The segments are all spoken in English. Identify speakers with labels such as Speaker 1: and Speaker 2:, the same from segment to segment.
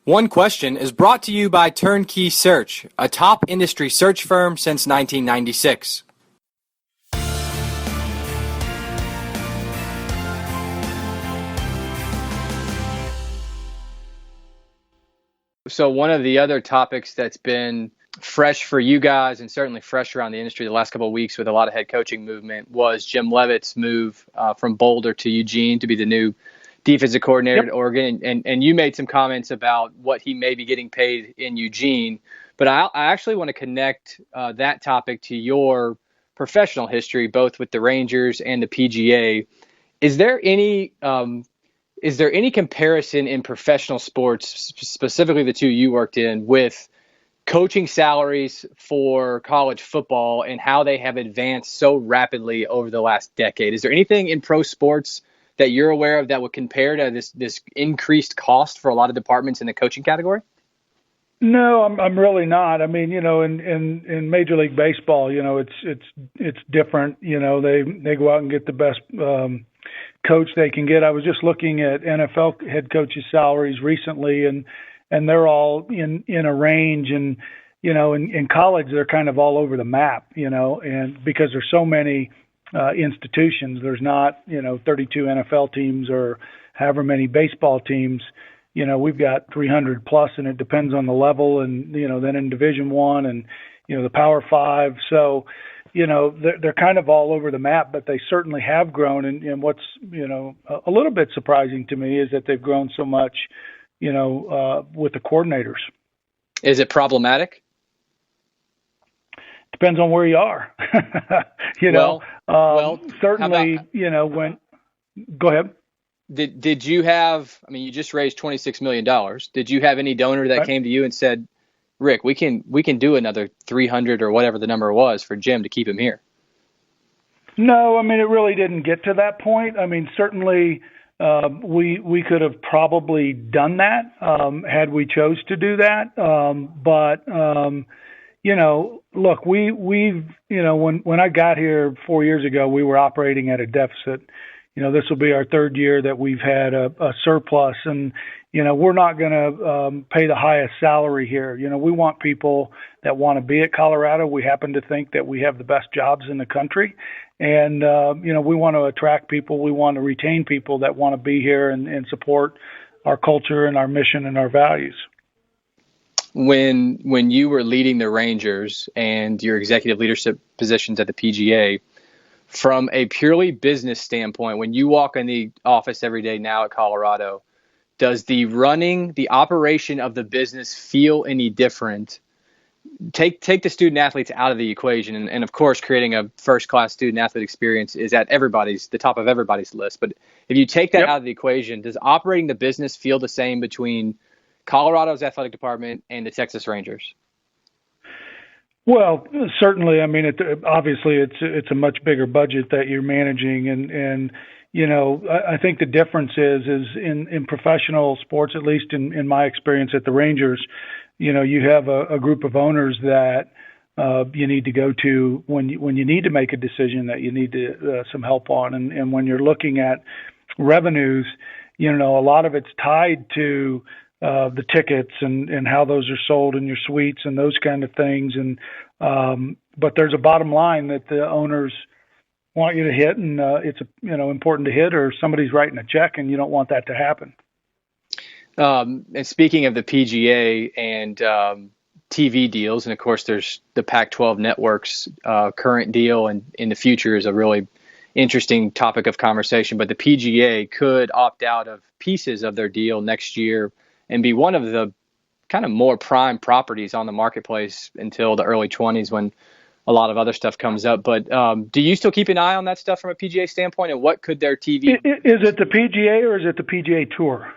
Speaker 1: One Question is brought to you by Turnkey Search, a top industry search firm since 1996. So one of the other topics that's been fresh for you guys and certainly fresh around the industry the last couple of weeks with a lot of head coaching movement was Jim Leavitt's move from Boulder to Eugene to be the new defensive coordinator at Oregon. And you made some comments about what he may be getting paid in Eugene. But I actually want to connect that topic to your professional history, both with the Rangers and the PGA. Is there any comparison in professional sports, specifically the two you worked in, with coaching salaries for college football and how they have advanced so rapidly over the last decade? Is there anything in pro sports that you're aware of that would compare to this increased cost for a lot of departments in the coaching category?
Speaker 2: No, I'm really not. I mean, in Major League Baseball, it's different. They go out and get the best coach they can get. I was just looking at NFL head coaches' salaries recently, and they're all in a range. And in college, they're kind of all over the map. And because there's so many institutions, there's not 32 NFL teams or however many baseball teams. We've got 300 plus, and it depends on the level. And then in Division I and the Power Five. So they're kind of all over the map, but they certainly have grown. And what's, a little bit surprising to me is that they've grown so much, with the coordinators.
Speaker 1: Is it problematic?
Speaker 2: Depends on where you are. Certainly, go ahead.
Speaker 1: Did you have, you just raised $26 million. Did you have any donor that came to you and said, Rick, we can do another 300 or whatever the number was for Jim to keep him here?
Speaker 2: No, it really didn't get to that point. Certainly we could have probably done that had we chose to do that. Look, when I got here 4 years ago, we were operating at a deficit. This will be our third year that we've had a surplus, and we're not going to pay the highest salary here. We want people that want to be at Colorado. We happen to think that we have the best jobs in the country, and we want to attract people. We want to retain people that want to be here and support our culture and our mission and our values.
Speaker 1: When you were leading the Rangers and your executive leadership positions at the PGA, from a purely business standpoint, when you walk in the office every day now at Colorado, does the operation of the business feel any different? Take the student athletes out of the equation. And of course, creating a first-class student athlete experience is at the top of everybody's list. But if you take that out of the equation, does operating the business feel the same between Colorado's athletic department and the Texas Rangers?
Speaker 2: Well, certainly. Obviously it's a much bigger budget that you're managing, and I think the difference is in professional sports, at least in my experience at the Rangers, you have a group of owners that you need to go to when you need to make a decision that you need some help on, and when you're looking at revenues, a lot of it's tied to the tickets and how those are sold in your suites and those kind of things. And but there's a bottom line that the owners want you to hit, and it's important to hit, or somebody's writing a check, and you don't want that to happen.
Speaker 1: And speaking of the PGA and TV deals, and of course there's the Pac-12 network's current deal, and in the future is a really interesting topic of conversation. But the PGA could opt out of pieces of their deal next year and be one of the kind of more prime properties on the marketplace until the early 20s when a lot of other stuff comes up. But do you still keep an eye on that stuff from a PGA standpoint? And what could their TV...
Speaker 2: Is it the PGA or is it the PGA Tour?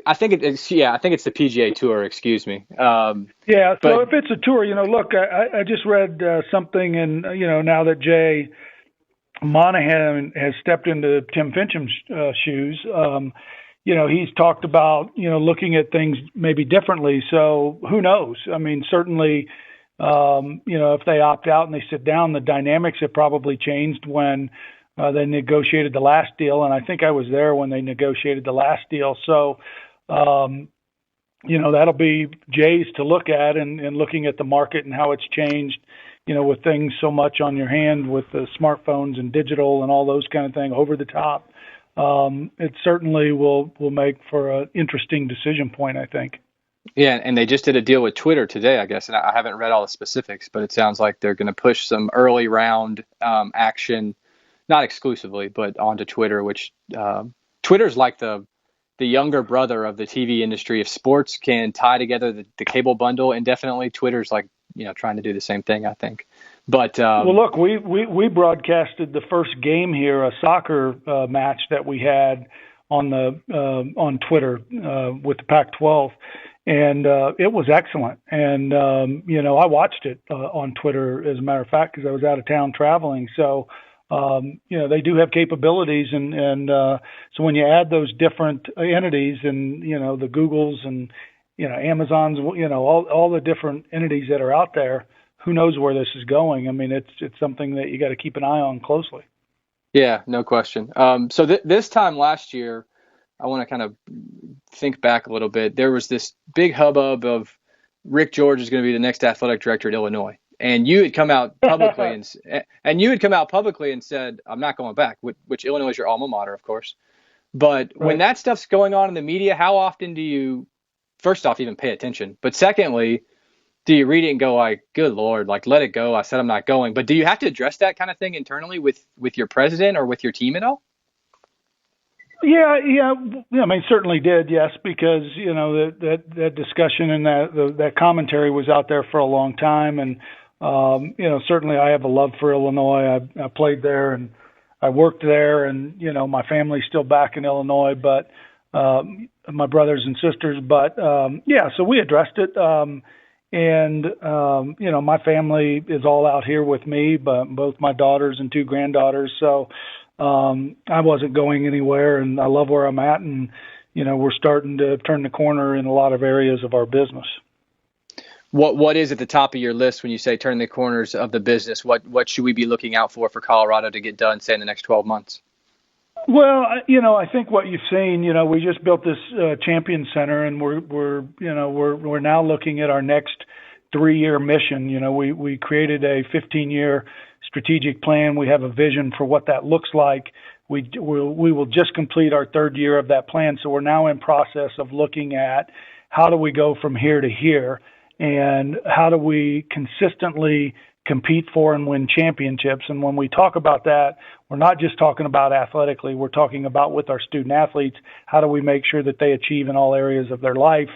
Speaker 1: I think it's the PGA Tour, excuse me.
Speaker 2: So if it's a tour, look, I just read something, and, now that Jay Monahan has stepped into Tim Fincham's shoes, he's talked about, looking at things maybe differently. So who knows? Certainly, if they opt out and they sit down, the dynamics have probably changed when they negotiated the last deal. And I think I was there when they negotiated the last deal. So, that'll be Jay's to look at, and looking at the market and how it's changed, with things so much on your hand with the smartphones and digital and all those kind of things over the top. It certainly will make for an interesting decision point, I think.
Speaker 1: Yeah, and they just did a deal with Twitter today, I guess, and I haven't read all the specifics, but it sounds like they're going to push some early round action, not exclusively, but onto Twitter, which Twitter's like the younger brother of the TV industry. If sports can tie together the cable bundle indefinitely, Twitter's like, trying to do the same thing, I think. But
Speaker 2: well, look, we broadcasted the first game here, a soccer match that we had on Twitter with the Pac-12. And it was excellent. And, I watched it on Twitter, as a matter of fact, because I was out of town traveling. So, they do have capabilities. And so when you add those different entities and, the Googles and, Amazons, all the different entities that are out there, who knows where this is going? I mean, it's something that you got to keep an eye on closely.
Speaker 1: Yeah, no question. So this time last year, I want to kind of think back a little bit. There was this big hubbub of Rick George is going to be the next athletic director at Illinois, and you had come out publicly and said, "I'm not going back," which Illinois is your alma mater, of course. But
Speaker 2: Right.
Speaker 1: When that stuff's going on in the media, how often do you, first off, even pay attention? But secondly, do you read it and go like, "Good Lord, like let it go"? I said I'm not going. But do you have to address that kind of thing internally with your president or with your team at all?
Speaker 2: Yeah. I mean, certainly did, yes, because that discussion and that commentary was out there for a long time, and certainly I have a love for Illinois. I played there and I worked there, and my family's still back in Illinois, but my brothers and sisters. But so we addressed it, and my family is all out here with me, but both my daughters and two granddaughters, so. I wasn't going anywhere, and I love where I'm at, and we're starting to turn the corner in a lot of areas of our business.
Speaker 1: What is at the top of your list when you say turn the corners of the business? What should we be looking out for Colorado to get done, say, in the next 12 months?
Speaker 2: Well, I think what you've seen, we just built this Champion Center, and we're now looking at our next 3-year mission. We created a 15-year strategic plan. We have a vision for what that looks like. We will just complete our 3rd year of that plan. So we're now in process of looking at how do we go from here to here, and how do we consistently compete for and win championships. And when we talk about that, we're not just talking about athletically, we're talking about with our student athletes, how do we make sure that they achieve in all areas of their life,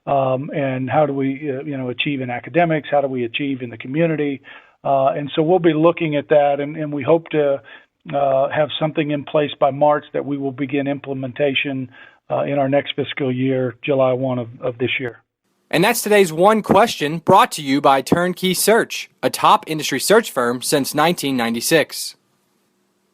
Speaker 2: and how do we achieve in academics, how do we achieve in the community. And so we'll be looking at that, and we hope to have something in place by March that we will begin implementation in our next fiscal year, July 1 of this year.
Speaker 1: And that's today's One Question, brought to you by Turnkey Search, a top industry search firm since 1996.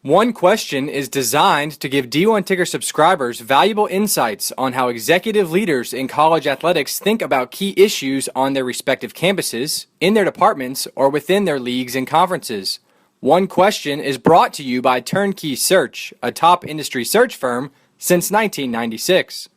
Speaker 1: One Question is designed to give D1 Ticker subscribers valuable insights on how executive leaders in college athletics think about key issues on their respective campuses, in their departments, or within their leagues and conferences. One Question is brought to you by Turnkey Search, a top industry search firm since 1996.